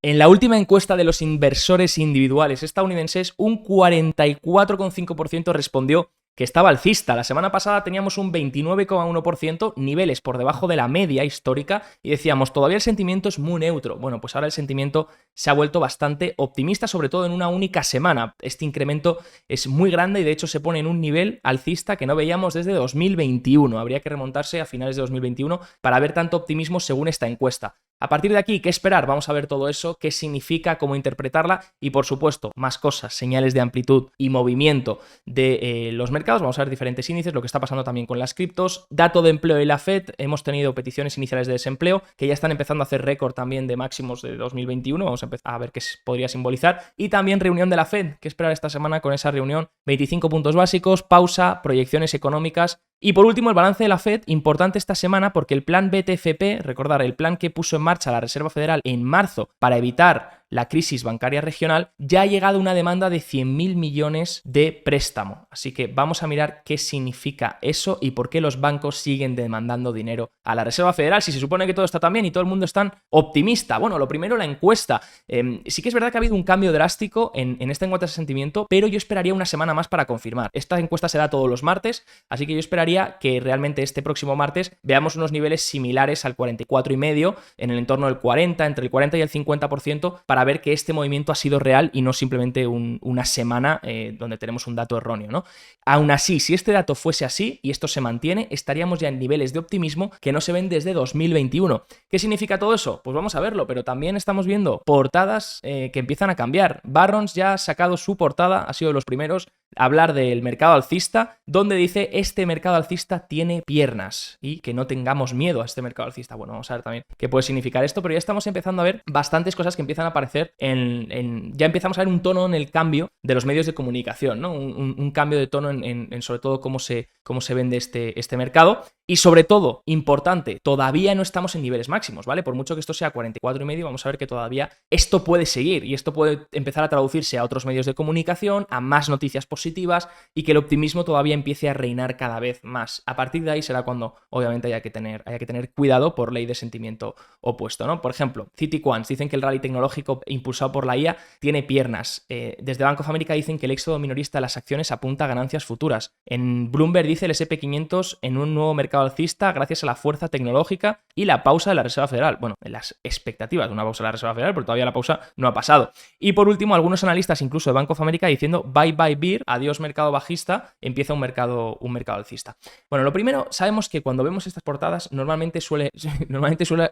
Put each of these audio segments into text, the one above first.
En la última encuesta de los inversores individuales estadounidenses, un 44,5% respondió que estaba alcista. La semana pasada teníamos un 29,1%, niveles por debajo de la media histórica, y decíamos, todavía el sentimiento es muy neutro. Bueno, pues ahora el sentimiento se ha vuelto bastante optimista, sobre todo en una única semana. Este incremento es muy grande y de hecho se pone en un nivel alcista que no veíamos desde 2021. Habría que remontarse a finales de 2021 para ver tanto optimismo según esta encuesta. A partir de aquí, ¿qué esperar? Vamos a ver todo eso, qué significa, cómo interpretarla y, por supuesto, más cosas, señales de amplitud y movimiento de los mercados. Vamos a ver diferentes índices, lo que está pasando también con las criptos. Dato de empleo y la Fed. Hemos tenido peticiones iniciales de desempleo que ya están empezando a hacer récord también de máximos de 2021. Vamos a empezar a ver qué podría simbolizar. Y también reunión de la Fed. ¿Qué esperar esta semana con esa reunión? 25 puntos básicos, pausa, proyecciones económicas. Y por último, el balance de la Fed, importante esta semana porque el plan BTFP, recordar, el plan que puso en marcha la Reserva Federal en marzo para evitar la crisis bancaria regional, ya ha llegado una demanda de 100.000 millones de préstamo. Así que vamos a mirar qué significa eso y por qué los bancos siguen demandando dinero a la Reserva Federal, si se supone que todo está tan bien y todo el mundo es tan optimista. Bueno, lo primero, la encuesta. Sí que es verdad que ha habido un cambio drástico en esta encuesta de sentimiento, pero yo esperaría una semana más para confirmar. Esta encuesta se da todos los martes, así que yo esperaría que realmente este próximo martes veamos unos niveles similares al 44,5, en el entorno del 40, entre el 40 y el 50%, para ver que este movimiento ha sido real y no simplemente una semana donde tenemos un dato erróneo, ¿no? Aún así, si este dato fuese así y esto se mantiene, estaríamos ya en niveles de optimismo que no se ven desde 2021. ¿Qué significa todo eso? Pues vamos a verlo, pero también estamos viendo portadas que empiezan a cambiar. Barron's ya ha sacado su portada, ha sido de los primeros a hablar del mercado alcista, donde dice este mercado alcista tiene piernas y que no tengamos miedo a este mercado alcista. Bueno, vamos a ver también qué puede significar esto, pero ya estamos empezando a ver bastantes cosas que empiezan a aparecer ya empezamos a ver un tono en el cambio de los medios de comunicación, ¿no? Un cambio de tono en sobre todo cómo se vende este mercado. Y sobre todo, importante, todavía no estamos en niveles máximos, ¿vale? Por mucho que esto sea 44,5, vamos a ver que todavía esto puede seguir y esto puede empezar a traducirse a otros medios de comunicación, a más noticias positivas y que el optimismo todavía empiece a reinar cada vez más. A partir de ahí será cuando, obviamente, haya que tener cuidado por ley de sentimiento opuesto, ¿no? Por ejemplo, Citiquants dicen que el rally tecnológico impulsado por la IA tiene piernas. Desde Bank of America dicen que el éxodo minorista de las acciones apunta a ganancias futuras. En Bloomberg dice el S&P500 en un nuevo mercado alcista gracias a la fuerza tecnológica y la pausa de la Reserva Federal. Bueno, en las expectativas de una pausa de la Reserva Federal, pero todavía la pausa no ha pasado. Y por último, algunos analistas incluso de Bank of America diciendo bye bye bear, adiós mercado bajista, empieza un mercado alcista. Bueno, lo primero, sabemos que cuando vemos estas portadas normalmente suele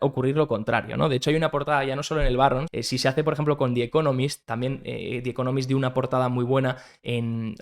ocurrir lo contrario, ¿no? De hecho, hay una portada ya no solo en el Barron, si se hace por ejemplo con The Economist, también The Economist dio una portada muy buena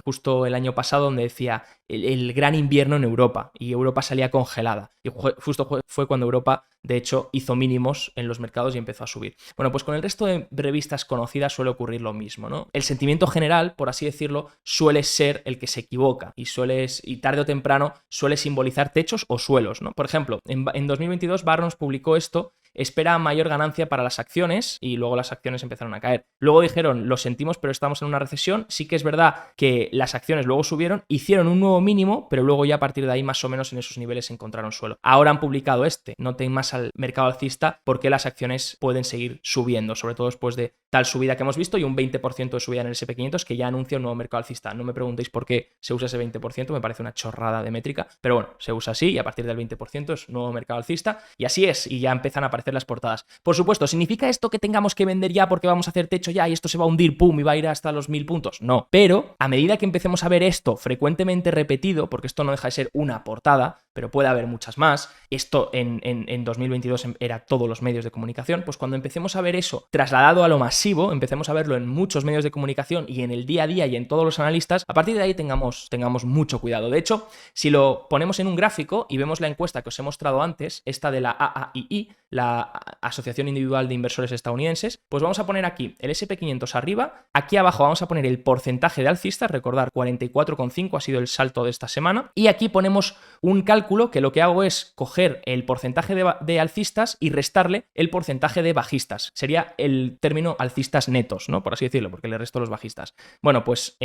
justo el año pasado donde decía el gran invierno en Europa y Europa salía congelada y justo fue cuando Europa de hecho hizo mínimos en los mercados y empezó a subir. Bueno, pues con el resto de revistas conocidas suele ocurrir lo mismo, ¿no? El sentimiento general, por así decirlo, suele ser el que se equivoca y tarde o temprano suele simbolizar techos o suelos, ¿no? Por ejemplo, en 2022 Barron's publicó esto: espera mayor ganancia para las acciones, y luego las acciones empezaron a caer. Luego dijeron, lo sentimos, pero estamos en una recesión. Sí que es verdad que las acciones luego subieron, hicieron un nuevo mínimo, pero luego ya a partir de ahí más o menos en esos niveles se encontraron suelo. Ahora han publicado noten más al mercado alcista porque las acciones pueden seguir subiendo, sobre todo después de tal subida que hemos visto y un 20% de subida en el S&P500 que ya anuncia un nuevo mercado alcista. No me preguntéis por qué se usa ese 20%, me parece una chorrada de métrica, pero bueno, se usa así y a partir del 20% es nuevo mercado alcista y así es, y ya empiezan a aparecer las portadas. Por supuesto, ¿significa esto que tengamos que vender ya porque vamos a hacer techo ya y esto se va a hundir, pum, y va a ir hasta los 1.000 puntos? No, pero a medida que empecemos a ver esto frecuentemente repetido, porque esto no deja de ser una portada, pero puede haber muchas más, esto en 2022 era todos los medios de comunicación, pues cuando empecemos a ver eso trasladado a lo masivo, empecemos a verlo en muchos medios de comunicación y en el día a día y en todos los analistas, a partir de ahí tengamos mucho cuidado. De hecho, si lo ponemos en un gráfico y vemos la encuesta que os he mostrado antes, esta de la AAII, la Asociación Individual de Inversores Estadounidenses, pues vamos a poner aquí el S&P500 arriba, aquí abajo vamos a poner el porcentaje de alcistas, recordar 44,5 ha sido el salto de esta semana, y aquí ponemos un cálculo que lo que hago es coger el porcentaje de alcistas y restarle el porcentaje de bajistas. Sería el término alcistas netos, ¿no? Por así decirlo, porque le resto los bajistas. Bueno, pues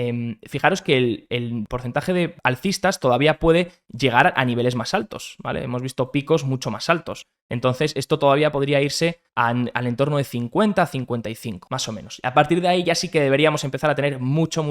fijaros que el porcentaje de alcistas todavía puede llegar a niveles más altos, ¿vale? Hemos visto picos mucho más altos. Entonces, esto todavía podría irse al entorno de 50 a 55, más o menos. A partir de ahí ya sí que deberíamos empezar a tener mucho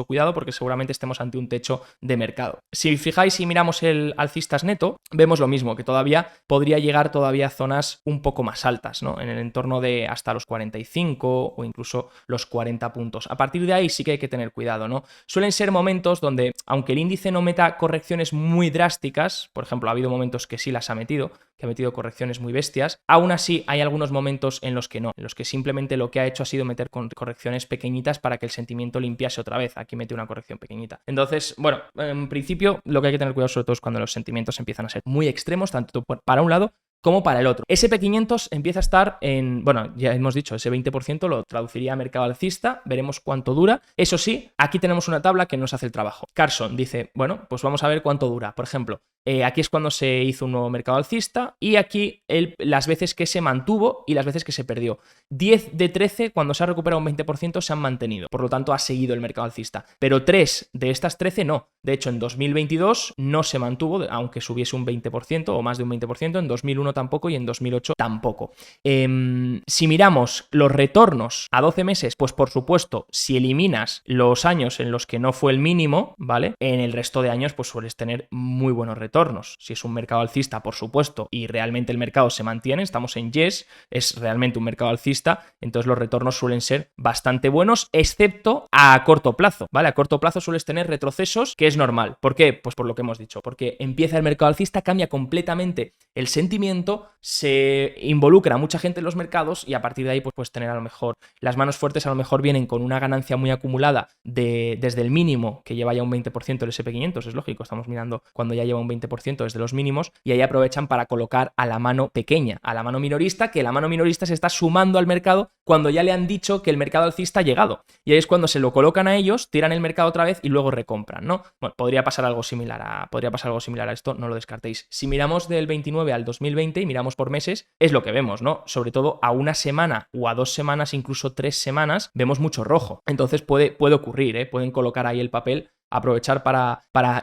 cuidado, porque seguramente estemos ante un techo de mercado. Si fijáis y miramos el alcistas neto, vemos lo mismo, que todavía podría llegar todavía a zonas un poco más altas, ¿no? En el entorno de hasta los 45 o incluso los 40 puntos. A partir de ahí sí que hay que tener cuidado, ¿no? Suelen ser momentos donde, aunque el índice no meta correcciones muy drásticas, por ejemplo, ha habido momentos que sí las ha metido, que ha metido correcciones muy bestias, aún así hay algunos momentos en los que no, en los que simplemente lo que ha hecho ha sido meter correcciones pequeñitas para que el sentimiento limpiase otra vez. Aquí mete una corrección pequeñita. Entonces, bueno, en principio lo que hay que tener cuidado sobre todo es cuando los sentimientos empiezan a ser muy extremos, tanto para un lado como para el otro. SP500 empieza a estar en, bueno, ya hemos dicho, ese 20% lo traduciría a mercado alcista, veremos cuánto dura. Eso sí, aquí tenemos una tabla que nos hace el trabajo. Carson dice, bueno, pues vamos a ver cuánto dura. Por ejemplo, aquí es cuando se hizo un nuevo mercado alcista y aquí las veces que se mantuvo y las veces que se perdió. 10 de 13, cuando se ha recuperado un 20%, se han mantenido. Por lo tanto, ha seguido el mercado alcista. Pero 3 de estas 13 no. De hecho, en 2022 no se mantuvo, aunque subiese un 20% o más de un 20%. En 2001 tampoco y en 2008 tampoco. Si miramos los retornos a 12 meses, pues por supuesto, si eliminas los años en los que no fue el mínimo, ¿vale? En el resto de años, pues sueles tener muy buenos retornos. Si es un mercado alcista, por supuesto, y realmente el mercado se mantiene, estamos en yes, es realmente un mercado alcista, entonces los retornos suelen ser bastante buenos, excepto a corto plazo, ¿vale? A corto plazo sueles tener retrocesos, que es normal. ¿Por qué? Pues por lo que hemos dicho, porque empieza el mercado alcista, cambia completamente el sentimiento, se involucra a mucha gente en los mercados y a partir de ahí pues puedes tener a lo mejor las manos fuertes, a lo mejor vienen con una ganancia muy acumulada desde el mínimo, que lleva ya un 20% el SP500, es lógico, estamos mirando cuando ya lleva un 20% desde los mínimos, y ahí aprovechan para colocar a la mano pequeña, a la mano minorista, que la mano minorista se está sumando al mercado cuando ya le han dicho que el mercado alcista ha llegado, y ahí es cuando se lo colocan a ellos, tiran el mercado otra vez y luego recompran, ¿no? Bueno, podría pasar algo similar a esto, no lo descartéis. Si miramos del 29 al 2020 y miramos por meses, es lo que vemos, ¿no? Sobre todo a una semana o a 2 semanas, incluso 3 semanas, vemos mucho rojo. Entonces puede ocurrir, ¿eh? Pueden colocar ahí el papel, aprovechar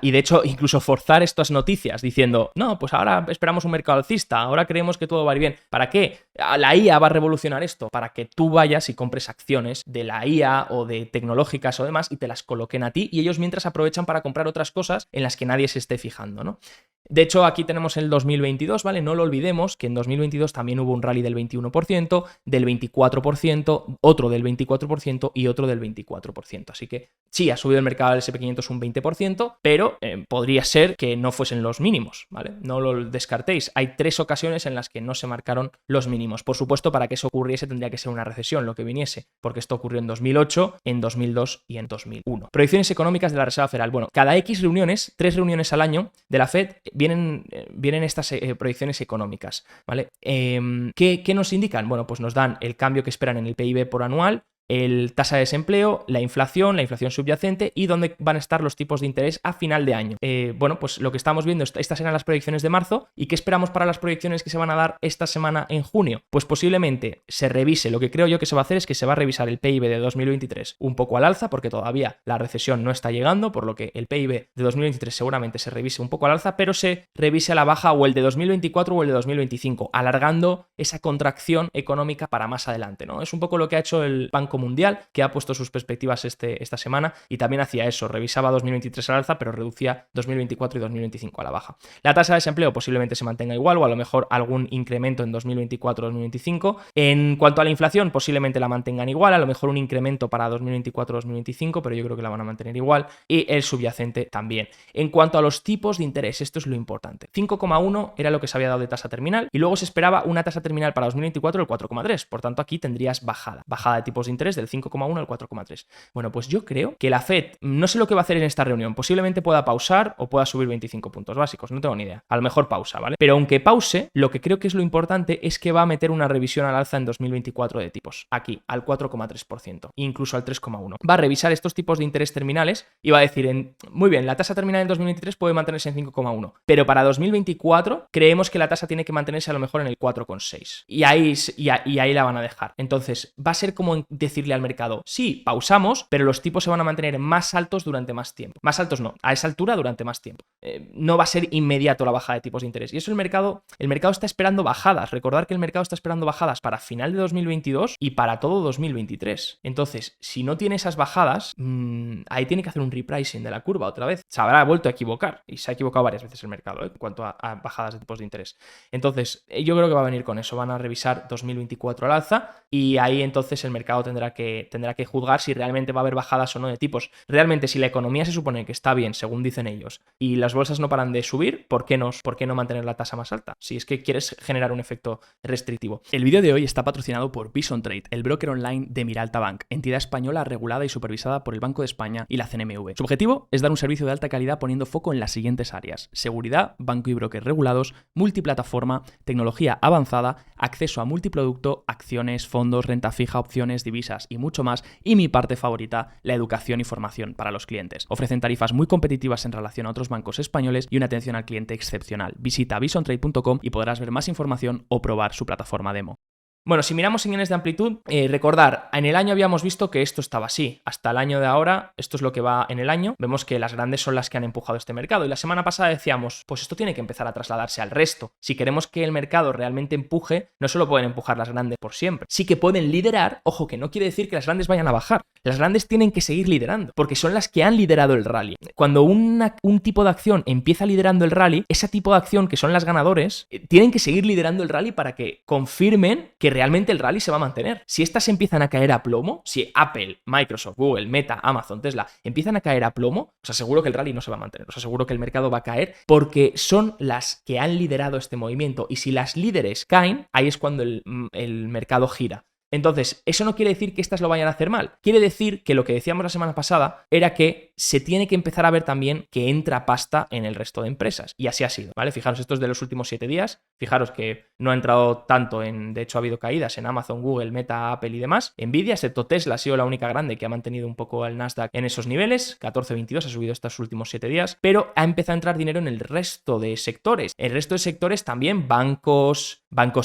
y de hecho incluso forzar estas noticias diciendo, no, pues ahora esperamos un mercado alcista, ahora creemos que todo va a ir bien. ¿Para qué? La IA va a revolucionar esto, para que tú vayas y compres acciones de la IA o de tecnológicas o demás y te las coloquen a ti, y ellos mientras aprovechan para comprar otras cosas en las que nadie se esté fijando, ¿no? De hecho, aquí tenemos el 2022, ¿vale? No lo olvidemos que en 2022 también hubo un rally del 21%, del 24%, otro del 24% y otro del 24%. Así que sí, ha subido el mercado del SP500 un 20%, pero podría ser que no fuesen los mínimos, ¿vale? No lo descartéis. Hay 3 ocasiones en las que no se marcaron los mínimos. Por supuesto, para que eso ocurriese tendría que ser una recesión, lo que viniese, porque esto ocurrió en 2008, en 2002 y en 2001. Proyecciones económicas de la Reserva Federal. Bueno, cada X reuniones, 3 reuniones al año de la Fed, vienen estas proyecciones económicas, ¿vale? ¿Qué nos indican? Bueno, pues nos dan el cambio que esperan en el PIB por anual, el tasa de desempleo, la inflación subyacente y dónde van a estar los tipos de interés a final de año. Bueno, pues lo que estamos viendo, estas eran las proyecciones de marzo. ¿Y qué esperamos para las proyecciones que se van a dar esta semana en junio? Pues posiblemente se revise, lo que creo yo que se va a hacer es que se va a revisar el PIB de 2023 un poco al alza, porque todavía la recesión no está llegando, por lo que el PIB de 2023 seguramente se revise un poco al alza, pero se revise a la baja o el de 2024 o el de 2025, alargando esa contracción económica para más adelante, ¿no? Es un poco lo que ha hecho el Banco Mundial, que ha puesto sus perspectivas esta semana, y también hacía eso, revisaba 2023 al alza, pero reducía 2024 y 2025 a la baja. La tasa de desempleo posiblemente se mantenga igual o a lo mejor algún incremento en 2024-2025. En cuanto a la inflación, posiblemente la mantengan igual, a lo mejor un incremento para 2024-2025, pero yo creo que la van a mantener igual, y el subyacente también. En cuanto a los tipos de interés, esto es lo importante. 5,1 era lo que se había dado de tasa terminal y luego se esperaba una tasa terminal para 2024 del 4,3, por tanto aquí tendrías bajada de tipos de interés del 5,1 al 4,3. Bueno, pues yo creo que la Fed, no sé lo que va a hacer en esta reunión, posiblemente pueda pausar o pueda subir 25 puntos básicos, no tengo ni idea, a lo mejor pausa, ¿vale? Pero aunque pause, lo que creo que es lo importante es que va a meter una revisión al alza en 2024 de tipos, aquí, al 4,3%, incluso al 3,1%. Va a revisar estos tipos de interés terminales y va a decir, muy bien, la tasa terminal en 2023 puede mantenerse en 5,1, pero para 2024 creemos que la tasa tiene que mantenerse a lo mejor en el 4,6, y ahí la van a dejar. Entonces, va a ser como de decirle al mercado, sí, pausamos, pero los tipos se van a mantener más altos durante más tiempo. Más altos no, a esa altura durante más tiempo. No va a ser inmediato la bajada de tipos de interés. Y eso el mercado está esperando bajadas. Recordar que el mercado está esperando bajadas para final de 2022 y para todo 2023. Entonces, si no tiene esas bajadas, ahí tiene que hacer un repricing de la curva otra vez. Se habrá vuelto a equivocar y se ha equivocado varias veces el mercado en cuanto a bajadas de tipos de interés. Entonces, yo creo que va a venir con eso. Van a revisar 2024 al alza y ahí entonces el mercado tendrá que juzgar si realmente va a haber bajadas o no de tipos. Realmente, si la economía se supone que está bien, según dicen ellos, y las bolsas no paran de subir, ¿por qué no mantener la tasa más alta? Si es que quieres generar un efecto restrictivo. El vídeo de hoy está patrocinado por Bison Trade, el broker online de Miralta Bank, entidad española regulada y supervisada por el Banco de España y la CNMV. Su objetivo es dar un servicio de alta calidad poniendo foco en las siguientes áreas: seguridad, banco y broker regulados, multiplataforma, tecnología avanzada, acceso a multiproducto, acciones, fondos, renta fija, opciones, divisas y mucho más, y mi parte favorita, la educación y formación para los clientes. Ofrecen tarifas muy competitivas en relación a otros bancos españoles y una atención al cliente excepcional. Visita bisontrade.com y podrás ver más información o probar su plataforma demo. Bueno, si miramos señales de amplitud, recordar, en el año habíamos visto que esto estaba así. Hasta el año de ahora, esto es lo que va en el año. Vemos que las grandes son las que han empujado este mercado. Y la semana pasada decíamos, pues esto tiene que empezar a trasladarse al resto. Si queremos que el mercado realmente empuje, no solo pueden empujar las grandes por siempre. Sí que pueden liderar, ojo, que no quiere decir que las grandes vayan a bajar. Las grandes tienen que seguir liderando, porque son las que han liderado el rally. Cuando un tipo de acción empieza liderando el rally, ese tipo de acción, que son las ganadores, tienen que seguir liderando el rally para que confirmen que realmente el rally se va a mantener. Si estas empiezan a caer a plomo, si Apple, Microsoft, Google, Meta, Amazon, Tesla empiezan a caer a plomo, os aseguro que el rally no se va a mantener, os aseguro que el mercado va a caer porque son las que han liderado este movimiento, y si las líderes caen, ahí es cuando el mercado gira. Entonces, eso no quiere decir que estas lo vayan a hacer mal. Quiere decir que lo que decíamos la semana pasada era que se tiene que empezar a ver también que entra pasta en el resto de empresas. Y así ha sido, ¿vale? Fijaros, esto es de los últimos 7 días. Fijaros que no ha entrado tanto de hecho ha habido caídas en Amazon, Google, Meta, Apple y demás. Nvidia, excepto Tesla, ha sido la única grande que ha mantenido un poco al Nasdaq en esos niveles. 14,22 ha subido estos últimos 7 días. Pero ha empezado a entrar dinero en el resto de sectores. El resto de sectores también, bancos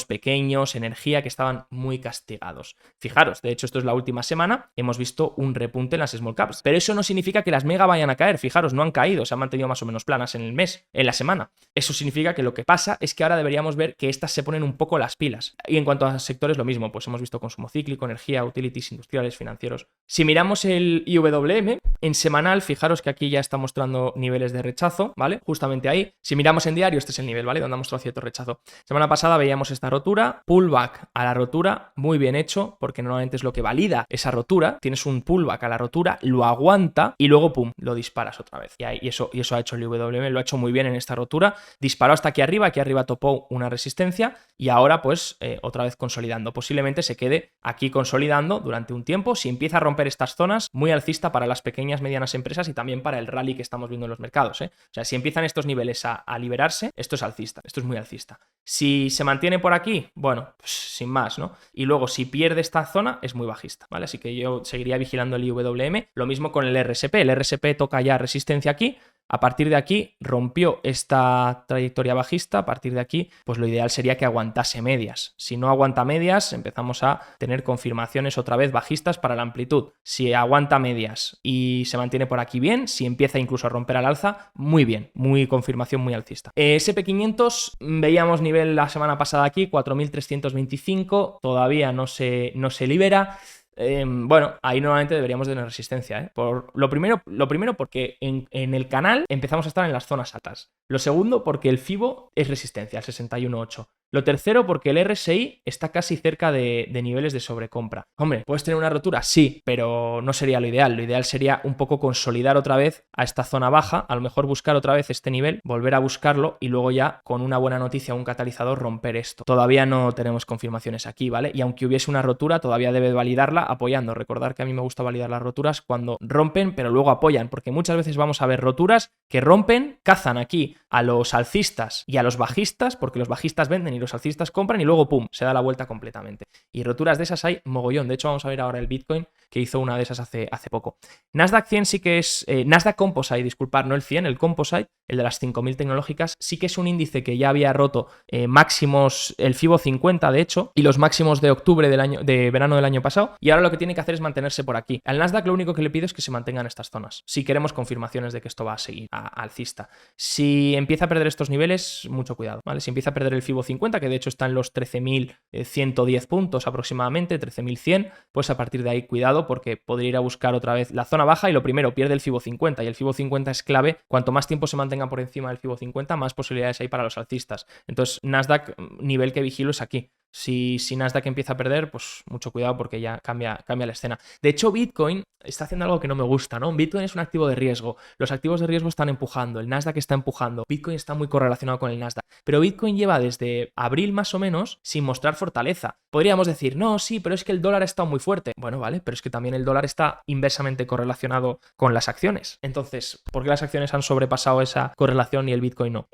pequeños, energía, que estaban muy castigados. Fijaros, de hecho esto es la última semana, hemos visto un repunte en las small caps, pero eso no significa que las mega vayan a caer. Fijaros, no han caído, se han mantenido más o menos planas en el mes, en la semana. Eso significa que lo que pasa es que ahora deberíamos ver que estas se ponen un poco las pilas. Y en cuanto a sectores, lo mismo, pues hemos visto consumo cíclico, energía, utilities, industriales, financieros. Si miramos el IWM, en semanal, fijaros que aquí ya está mostrando niveles de rechazo, ¿vale? Justamente ahí. Si miramos en diario, este es el nivel, ¿vale? Donde ha mostrado cierto rechazo. Semana pasada veíamos esta rotura, pullback a la rotura, muy bien hecho, porque normalmente es lo que valida esa rotura. Tienes un pullback a la rotura, lo aguanta y luego, pum, lo disparas otra vez. Y eso ha hecho el IWM, lo ha hecho muy bien en esta rotura. Disparó hasta aquí arriba topó una resistencia y ahora, pues, otra vez consolidando. Posiblemente se quede aquí consolidando durante un tiempo. Si empieza a romper estas zonas, muy alcista para las pequeñas, medianas empresas y también para el rally que estamos viendo en los mercados, ¿eh? O sea, si empiezan estos niveles a liberarse, esto es alcista, esto es muy alcista. Si se mantiene por aquí, bueno, pues sin más, ¿no? Y luego, si pierde esta zona, es muy bajista, ¿vale? Así que yo seguiría vigilando el IWM. Lo mismo con el RSP. El RSP toca ya resistencia aquí. A partir de aquí rompió esta trayectoria bajista. A partir de aquí, pues lo ideal sería que aguantase medias. Si no aguanta medias, empezamos a tener confirmaciones otra vez bajistas para la amplitud. Si aguanta medias y se mantiene por aquí bien, si empieza incluso a romper al alza, muy bien, muy confirmación muy alcista. SP500, veíamos nivel la semana pasada aquí, 4.325, todavía no se libera. Bueno, ahí nuevamente deberíamos de tener resistencia, ¿eh? Lo primero porque en el canal empezamos a estar en las zonas altas. Lo segundo porque el FIBO es resistencia, el 61.8. Lo tercero porque el RSI está casi cerca de niveles de sobrecompra. Hombre, ¿puedes tener una rotura? Sí, pero no sería lo ideal. Lo ideal sería un poco consolidar otra vez a esta zona baja, a lo mejor buscar otra vez este nivel, volver a buscarlo y luego ya con una buena noticia, un catalizador, romper esto. Todavía no tenemos confirmaciones aquí, ¿vale? Y aunque hubiese una rotura, todavía debe validarla apoyando. Recordar que a mí me gusta validar las roturas cuando rompen, pero luego apoyan, porque muchas veces vamos a ver roturas que rompen, cazan aquí a los alcistas y a los bajistas, porque los bajistas venden y los alcistas compran y luego pum, se da la vuelta completamente. Y roturas de esas hay mogollón. De hecho, vamos a ver ahora el Bitcoin que hizo una de esas hace poco. Nasdaq 100 sí que es... Nasdaq Composite, disculpad, no el 100, el Composite el de las 5.000 tecnológicas, sí que es un índice que ya había roto máximos, el FIBO 50 de hecho, y los máximos de octubre de verano del año pasado, y ahora lo que tiene que hacer es mantenerse por aquí. Al Nasdaq lo único que le pido es que se mantenga en estas zonas, si queremos confirmaciones de que esto va a seguir alcista. Si empieza a perder estos niveles, mucho cuidado, ¿vale? Si empieza a perder el FIBO 50, que de hecho está en los 13.110 puntos aproximadamente, 13.100, pues a partir de ahí cuidado, porque podría ir a buscar otra vez la zona baja y lo primero, pierde el FIBO 50, y el FIBO 50 es clave. Cuanto más tiempo se mantenga por encima del FIBO 50, más posibilidades hay para los alcistas. Entonces, Nasdaq, nivel que vigilo es aquí. Si Nasdaq empieza a perder, pues mucho cuidado porque ya cambia la escena. De hecho, Bitcoin está haciendo algo que no me gusta, ¿no? Bitcoin es un activo de riesgo. Los activos de riesgo están empujando, el Nasdaq está empujando. Bitcoin está muy correlacionado con el Nasdaq. Pero Bitcoin lleva desde abril más o menos sin mostrar fortaleza. Podríamos decir, no, sí, pero es que el dólar ha estado muy fuerte. Bueno, vale, pero es que también el dólar está inversamente correlacionado con las acciones. Entonces, ¿por qué las acciones han sobrepasado esa correlación y el Bitcoin no?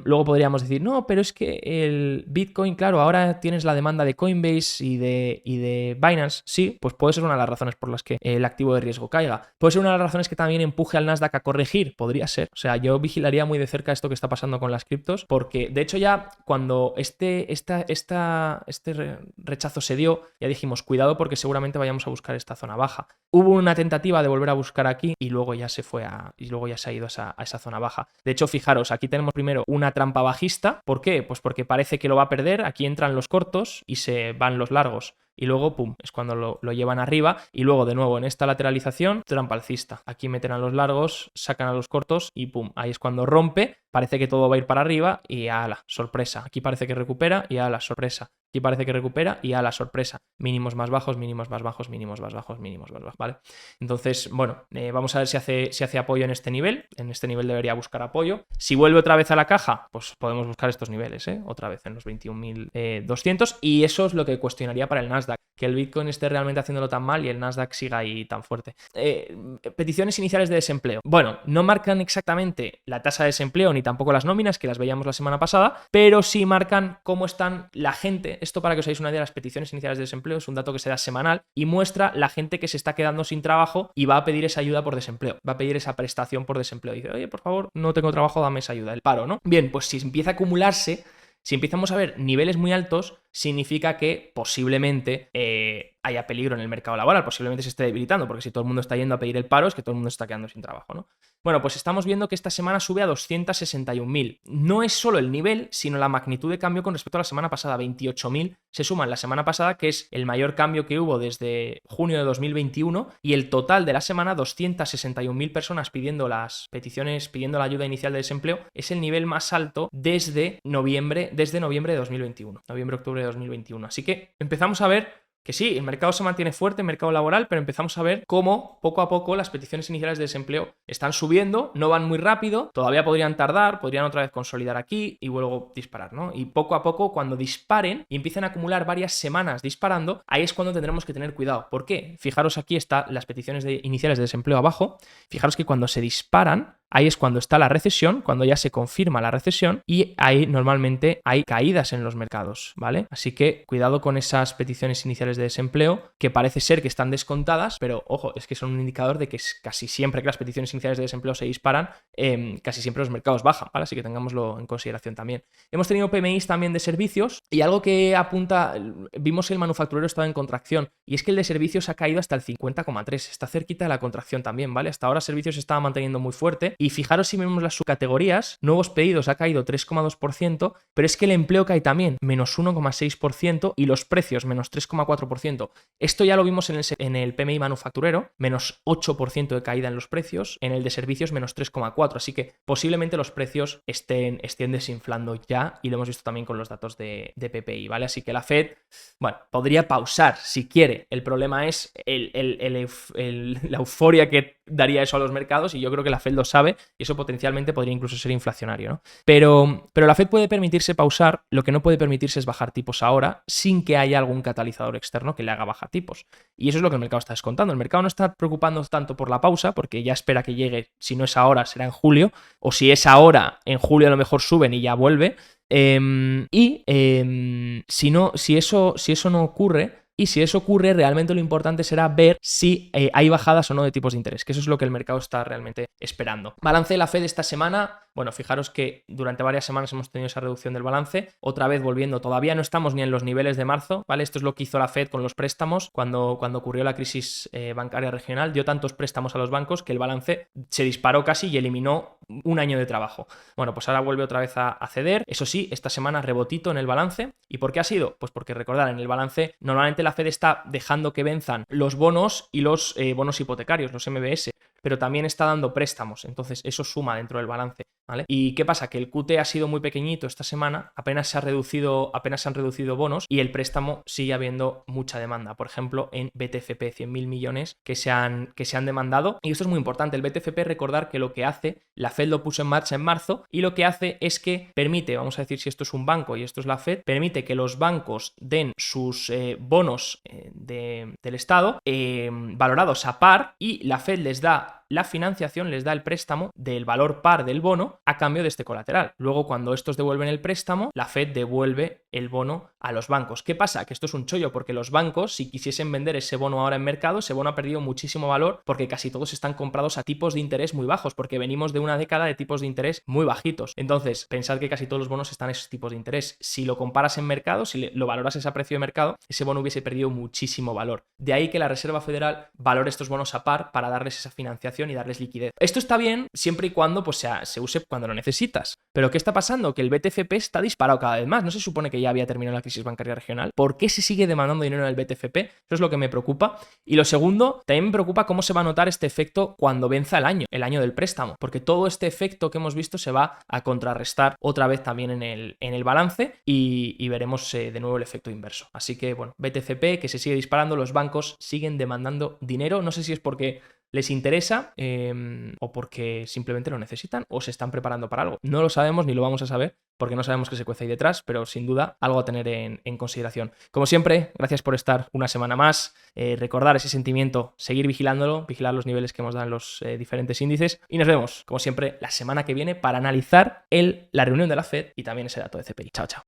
Luego podríamos decir, no, pero es que el Bitcoin, claro, ahora tienes la demanda de Coinbase y de Binance. Sí, pues puede ser una de las razones por las que el activo de riesgo caiga. Puede ser una de las razones que también empuje al Nasdaq a corregir. Podría ser. O sea, yo vigilaría muy de cerca esto que está pasando con las criptos, porque de hecho ya cuando este rechazo se dio, ya dijimos, cuidado porque seguramente vayamos a buscar esta zona baja. Hubo una tentativa de volver a buscar aquí y luego ya se ha ido a esa zona baja. De hecho, fijaros, aquí tenemos primero una trampa bajista. ¿Por qué? Pues porque parece que lo va a perder. Aquí entran los cortos y se van los largos. Y luego, pum, es cuando lo llevan arriba. Y luego, de nuevo, en esta lateralización, trampa alcista. Aquí meten a los largos, sacan a los cortos y pum, ahí es cuando rompe. Parece que todo va a ir para arriba y ala, sorpresa. Aquí parece que recupera y ala, sorpresa. Aquí parece que recupera y ala, sorpresa. Mínimos más bajos, mínimos más bajos, mínimos más bajos, mínimos más bajos, ¿vale? Entonces, bueno, vamos a ver si hace apoyo en este nivel. En este nivel debería buscar apoyo. Si vuelve otra vez a la caja, pues podemos buscar estos niveles, otra vez en los 21.200. Y eso es lo que cuestionaría para el Nasdaq, que el Bitcoin esté realmente haciéndolo tan mal y el Nasdaq siga ahí tan fuerte. Peticiones iniciales de desempleo. Bueno, no marcan exactamente la tasa de desempleo ni tampoco las nóminas, que las veíamos la semana pasada, pero sí marcan cómo están la gente. Esto, para que os hagáis una idea, las peticiones iniciales de desempleo es un dato que se da semanal y muestra la gente que se está quedando sin trabajo y va a pedir esa ayuda por desempleo, va a pedir esa prestación por desempleo. Dice, oye, por favor, no tengo trabajo, dame esa ayuda, el paro, ¿no? Bien, pues si empieza a acumularse, si empezamos a ver niveles muy altos, significa que posiblemente haya peligro en el mercado laboral, posiblemente se esté debilitando, porque si todo el mundo está yendo a pedir el paro es que todo el mundo está quedando sin trabajo, ¿no? Bueno, pues estamos viendo que esta semana sube a 261.000. No es solo el nivel, sino la magnitud de cambio con respecto a la semana pasada. 28.000 se suman la semana pasada, que es el mayor cambio que hubo desde junio de 2021, y el total de la semana, 261.000 personas pidiendo las peticiones, pidiendo la ayuda inicial de desempleo, es el nivel más alto desde noviembre de 2021, noviembre-octubre de 2021. Así que empezamos a ver que sí, el mercado se mantiene fuerte, el mercado laboral, pero empezamos a ver cómo poco a poco las peticiones iniciales de desempleo están subiendo, no van muy rápido, todavía podrían tardar, podrían otra vez consolidar aquí y luego disparar, ¿no? Y poco a poco, cuando disparen y empiecen a acumular varias semanas disparando, ahí es cuando tendremos que tener cuidado. ¿Por qué? Fijaros, aquí están las peticiones iniciales de desempleo abajo. Fijaros que cuando se disparan, ahí es cuando está la recesión, cuando ya se confirma la recesión, y ahí normalmente hay caídas en los mercados, ¿vale? Así que cuidado con esas peticiones iniciales de desempleo, que parece ser que están descontadas, pero ojo, es que son un indicador de que casi siempre que las peticiones iniciales de desempleo se disparan, casi siempre los mercados bajan, ¿vale? Así que tengámoslo en consideración también. Hemos tenido PMIs también de servicios, y algo que apunta, vimos que el manufacturero estaba en contracción, y es que el de servicios ha caído hasta el 50,3, está cerquita de la contracción también, ¿vale? Hasta ahora servicios se estaba manteniendo muy fuerte, y fijaros si vemos las subcategorías, nuevos pedidos ha caído 3,2%, pero es que el empleo cae también, menos 1,6%, y los precios, menos 3,4%. Esto ya lo vimos en el PMI manufacturero, menos 8% de caída en los precios, en el de servicios menos 3,4%, así que posiblemente los precios estén desinflando ya, y lo hemos visto también con los datos de PPI, ¿vale? Así que la Fed, bueno, podría pausar si quiere. El problema es la euforia que daría eso a los mercados, y yo creo que la Fed lo sabe, y eso potencialmente podría incluso ser inflacionario, ¿no? Pero la Fed puede permitirse pausar, lo que no puede permitirse es bajar tipos ahora sin que haya algún catalizador externo que le haga bajar tipos. Y eso es lo que el mercado está descontando. El mercado no está preocupando tanto por la pausa, porque ya espera que llegue, si no es ahora, será en julio, o si es ahora, en julio a lo mejor suben y ya vuelve. Si eso no ocurre, y si eso ocurre, realmente lo importante será ver si hay bajadas o no de tipos de interés, que eso es lo que el mercado está realmente esperando. Balance de la Fed esta semana. Bueno, fijaros que durante varias semanas hemos tenido esa reducción del balance, otra vez volviendo, todavía no estamos ni en los niveles de marzo, ¿vale? Esto es lo que hizo la Fed con los préstamos cuando ocurrió la crisis bancaria regional, dio tantos préstamos a los bancos que el balance se disparó casi y eliminó un año de trabajo. Bueno, pues ahora vuelve otra vez a ceder, eso sí, esta semana rebotito en el balance. ¿Y por qué ha sido? Pues porque recordad, en el balance normalmente la Fed está dejando que venzan los bonos y los bonos hipotecarios, los MBS, pero también está dando préstamos, entonces eso suma dentro del balance, ¿vale? ¿Y qué pasa? Que el QT ha sido muy pequeñito esta semana, apenas se han reducido bonos y el préstamo sigue habiendo mucha demanda, por ejemplo en BTFP, 100.000 millones que se han demandado, y esto es muy importante. El BTFP, recordar que lo que hace, la Fed lo puso en marcha en marzo y lo que hace es que permite, vamos a decir, si esto es un banco y esto es la Fed, permite que los bancos den sus bonos del Estado valorados a par, y la Fed les da la financiación, les da el préstamo del valor par del bono a cambio de este colateral. Luego, cuando estos devuelven el préstamo, la Fed devuelve el bono a los bancos. ¿Qué pasa? Que esto es un chollo, porque los bancos, si quisiesen vender ese bono ahora en mercado, ese bono ha perdido muchísimo valor porque casi todos están comprados a tipos de interés muy bajos, porque venimos de una década de tipos de interés muy bajitos. Entonces, pensad que casi todos los bonos están a esos tipos de interés. Si lo comparas en mercado, si lo valoras a precio de mercado, ese bono hubiese perdido muchísimo valor. De ahí que la Reserva Federal valore estos bonos a par para darles esa financiación y darles liquidez. Esto está bien siempre y cuando pues, se use cuando lo necesitas. Pero ¿qué está pasando? Que el BTFP está disparado cada vez más. ¿No se supone que ya había terminado la crisis bancaria regional? ¿Por qué se sigue demandando dinero en el BTFP? Eso es lo que me preocupa. Y lo segundo, también me preocupa cómo se va a notar este efecto cuando venza el año del préstamo, porque todo este efecto que hemos visto se va a contrarrestar otra vez también en el balance y veremos de nuevo el efecto inverso. Así que, bueno, BTFP que se sigue disparando, los bancos siguen demandando dinero. No sé si es porque les interesa o porque simplemente lo necesitan o se están preparando para algo. No lo sabemos ni lo vamos a saber porque no sabemos qué se cuece ahí detrás, pero sin duda algo a tener en consideración. Como siempre, gracias por estar una semana más. Recordar ese sentimiento, seguir vigilándolo, vigilar los niveles que nos dan los diferentes índices, y nos vemos, como siempre, la semana que viene para analizar la reunión de la Fed y también ese dato de CPI. Chao, chao.